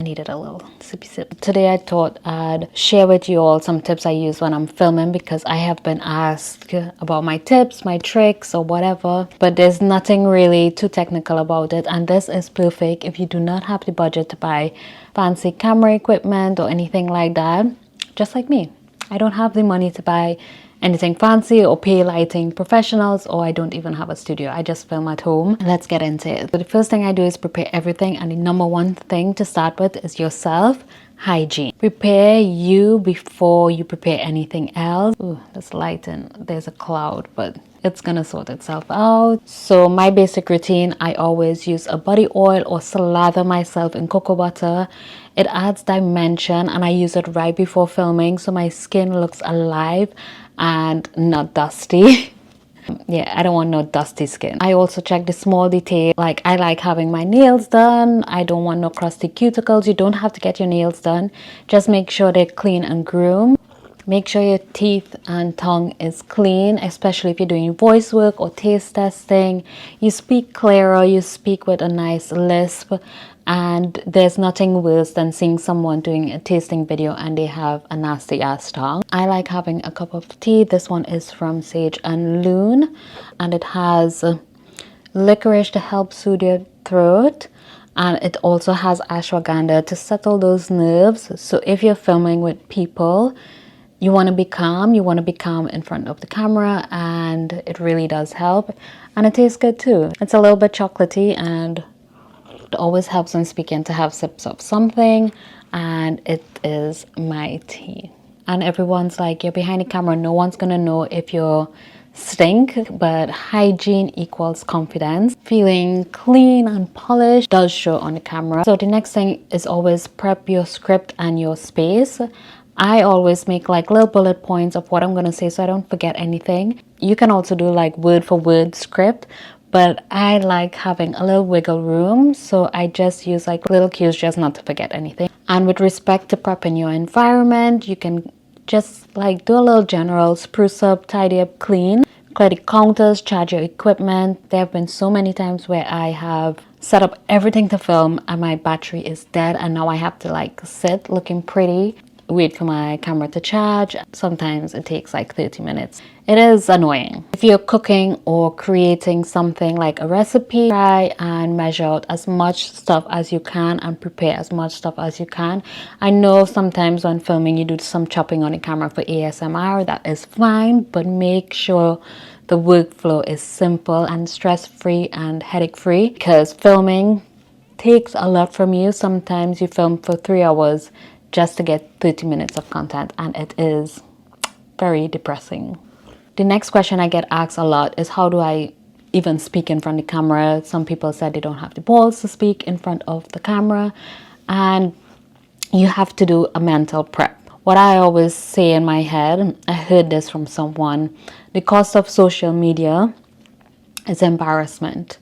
I needed a little sippy sip. Today I thought I'd share with you all some tips I use when I'm filming, because I have been asked about my tips, my tricks or whatever, but there's nothing really too technical about it, and this is perfect if you do not have the budget to buy fancy camera equipment or anything like that. Just like me, I don't have the money to buy anything fancy or pay lighting professionals, or I don't even have a studio. I just film at home. Let's get into it. So the first thing I do is prepare everything, and the number one thing to start with is yourself hygiene. Prepare you before you prepare anything else. Ooh, this lighting, there's a cloud, but it's gonna sort itself out. So my basic routine, I always use a body oil or slather myself in cocoa butter. It adds dimension, and I use it right before filming so my skin looks alive and not dusty. Yeah, I don't want no dusty skin. I also check the small detail, like I like having my nails done. I don't want no crusty cuticles. You don't have to get your nails done, just make sure they're clean and groomed. Make sure your teeth and tongue is clean, especially if you're doing voice work or taste testing. You speak clearer, you speak with a nice lisp, and there's nothing worse than seeing someone doing a tasting video and they have a nasty ass tongue. I like having a cup of tea. This one is from Sage and Loon, and it has licorice to help soothe your throat, and it also has ashwagandha to settle those nerves. So if you're filming with people, you want to be calm. You want to be calm in front of the camera, and it really does help. And it tastes good too. It's a little bit chocolatey, and it always helps when speaking to have sips of something, and it is my tea. And everyone's like, you're behind the camera, no one's gonna know if you're stink, but hygiene equals confidence. Feeling clean and polished does show on the camera. So the next thing is always prep your script and your space. I always make like little bullet points of what I'm going to say so I don't forget anything. You can also do like word for word script, but I like having a little wiggle room, so I just use like little cues just not to forget anything. And with respect to prepping your environment, you can just like do a little general spruce up, tidy up, clean. Clear the counters, charge your equipment. There have been so many times where I have set up everything to film and my battery is dead, and now I have to like sit looking pretty, wait for my camera to charge. Sometimes it takes like 30 minutes. It is annoying. If you're cooking or creating something like a recipe, try and measure out as much stuff as you can and prepare as much stuff as you can. I know sometimes when filming you do some chopping on the camera for ASMR, that is fine, but make sure the workflow is simple and stress-free and headache-free, because filming takes a lot from you. Sometimes you film for 3 hours just to get 30 minutes of content, and it is very depressing. The next question I get asked a lot is, how do I even speak in front of the camera? Some people said they don't have the balls to speak in front of the camera, and you have to do a mental prep. What I always say in my head, I heard this from someone, the cost of social media is embarrassment.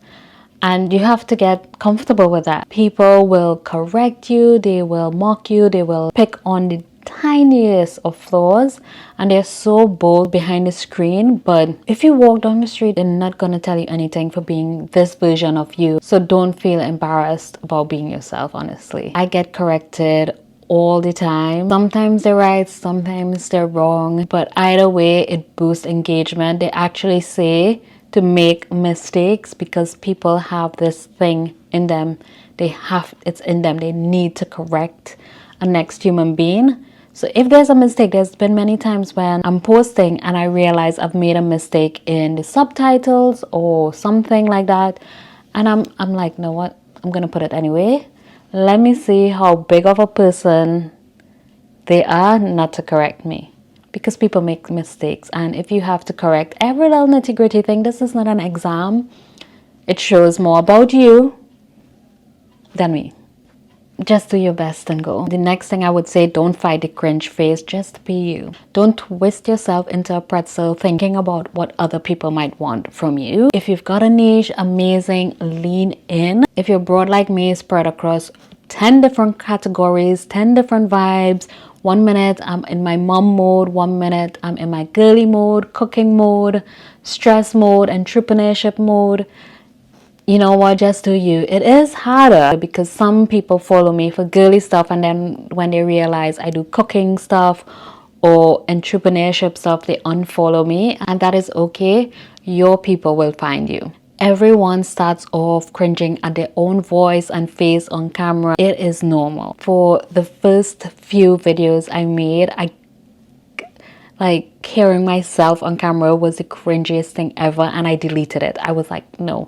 And you have to get comfortable with that. People will correct you, they will mock you, they will pick on the tiniest of flaws, and they're so bold behind the screen. But if you walk down the street, they're not going to tell you anything for being this version of you. So don't feel embarrassed about being yourself, honestly. I get corrected all the time. Sometimes they're right, sometimes they're wrong, but either way it boosts engagement. They actually say to make mistakes because people have this thing in them. It's in them. They need to correct a next human being. So if there's a mistake, there's been many times when I'm posting and I realize I've made a mistake in the subtitles or something like that, and I'm like, you know what, I'm gonna put it anyway. Let me see how big of a person they are not to correct me, because people make mistakes, and if you have to correct every little nitty-gritty thing, this is not an exam. It shows more about you than me. Just do your best and go. The next thing I would say, don't fight the cringe phase, just be you. Don't twist yourself into a pretzel thinking about what other people might want from you. If you've got a niche, amazing, lean in. If you're broad like me, spread across 10 different categories, 10 different vibes. 1 minute I'm in my mom mode, 1 minute I'm in my girly mode, cooking mode, stress mode, entrepreneurship mode. you know what, just do you. It is harder because some people follow me for girly stuff, and then when they realize I do cooking stuff or entrepreneurship stuff, they unfollow me, and that is okay. Your people will find you. Everyone starts off cringing at their own voice and face on camera. It is normal. For the first few videos I made, like hearing myself on camera was the cringiest thing ever, and I deleted it. I was like, no.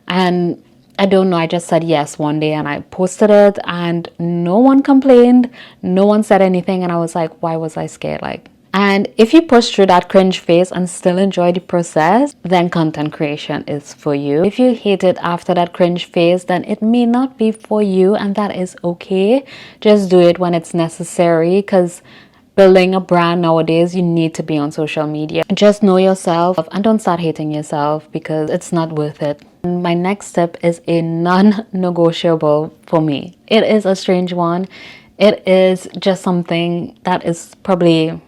And I don't know, I just said yes one day and I posted it, and no one complained, no one said anything, and I was like, why was I scared? Like, and if you push through that cringe phase and still enjoy the process, then content creation is for you. If you hate it after that cringe phase, then it may not be for you, and that is okay. Just do it when it's necessary, because building a brand nowadays, you need to be on social media. Just know yourself and don't start hating yourself, because it's not worth it. My next step is a non-negotiable for me. It is a strange one. It is just something that is probably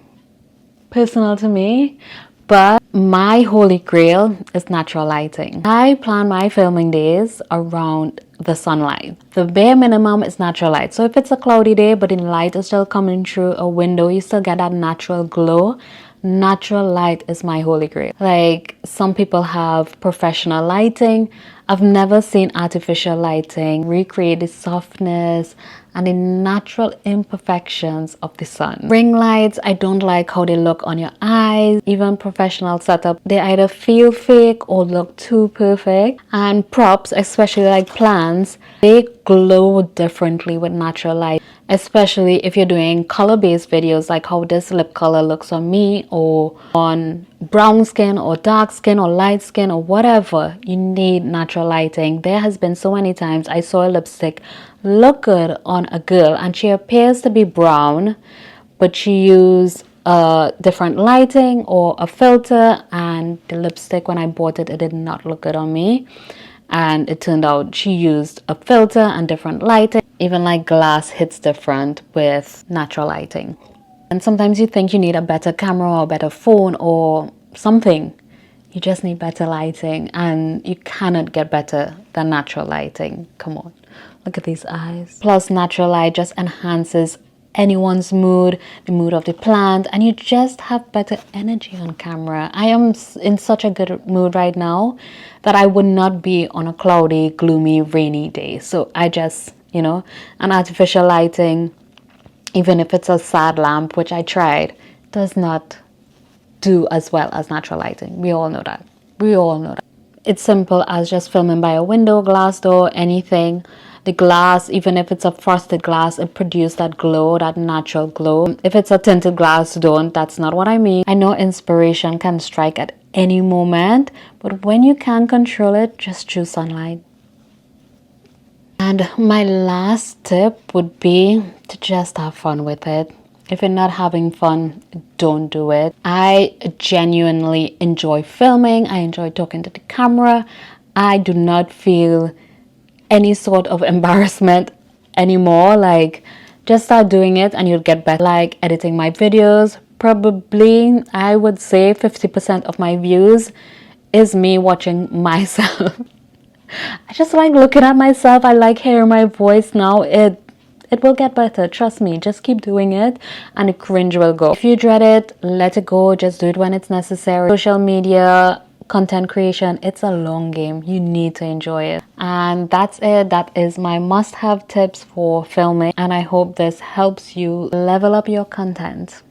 personal to me, but my holy grail is natural lighting. I plan my filming days around the sunlight. The bare minimum is natural light. So if it's a cloudy day but the light is still coming through a window, you still get that natural glow. Natural light is my holy grail. Like, some people have professional lighting. I've never seen artificial lighting recreate the softness and the natural imperfections of the sun. Ring lights, I don't like how they look on your eyes. Even professional setup, they either feel fake or look too perfect. And props, especially like plants, they glow differently with natural light. Especially if you're doing color-based videos, like how this lip color looks on me, or on brown skin or dark skin or light skin or whatever. You need natural lighting. There has been so many times I saw a lipstick look good on a girl and she appears to be brown, but she used a different lighting or a filter, and the lipstick, when I bought it, it did not look good on me. And it turned out she used a filter and different lighting. Even like glass hits different with natural lighting. And sometimes you think you need a better camera or a better phone or something. You just need better lighting, and you cannot get better than natural lighting. Come on, look at these eyes. Plus, natural light just enhances anyone's mood, the mood of the plant, and you just have better energy on camera. I am in such a good mood right now that I would not be on a cloudy, gloomy, rainy day. So I just, an artificial lighting, even if it's a sad lamp, which I tried, does not do as well as natural lighting. We all know that. It's simple as just filming by a window, glass door, anything. The glass, even if it's a frosted glass, it produces that glow, that natural glow. If it's a tinted glass, don't. That's not what I mean. I know inspiration can strike at any moment, but when you can't control it, just choose sunlight. And my last tip would be to just have fun with it. If you're not having fun, don't do it. I genuinely enjoy filming. I enjoy talking to the camera. I do not feel any sort of embarrassment anymore. Like, just start doing it and you'll get better. Like editing my videos, probably I would say 50% of my views is me watching myself. I just like looking at myself. I like hearing my voice now. It will get better, trust me. Just keep doing it and the cringe will go. If you dread it, let it go. Just do it when it's necessary. Social media, content creation, it's a long game. You need to enjoy it. And that's it. That is my must-have tips for filming, and I hope this helps you level up your content.